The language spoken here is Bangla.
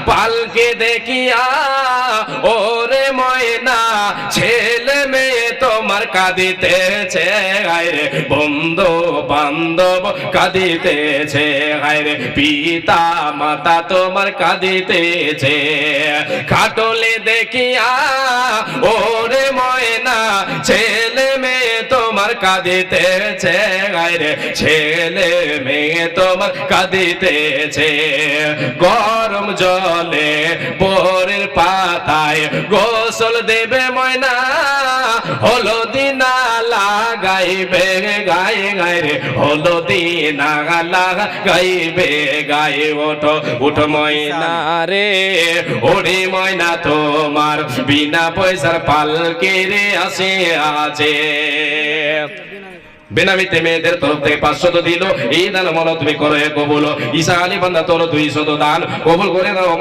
পালকে দেখিয়া ওরে ময়না ছেলে মেয়ে তোমার কাঁদিতেছে হায়রে বন্ধু বান্ধব কাঁদিতেছে হায়রে পিতা মাতা তোমার কাঁদিতেছে খাটলে দেখিয়া ওরে ময়না ছেলে মেয়ে তোমার কাঁদিতেছে হায়রে ছেলে মেয়ে তোমার কাঁদিতেছে গরম জলে বোরের পাতায় গোসল দেবে ময়না হলদি না লাগাইবে গায়ে গায়ে রে হলদি না লাগাইবে গায়ে ওঠো উঠো ময়না রে ওরে ময়না তোমার বিনা পয়সার পালকে রে আসে আছে বেনামিতে মেয়েদের তরফ থেকে 500 দিল এই দান মনে তুমি করো কবুল ঈসা আলী বান্দা তোর 200 দান কবুল করে দাও।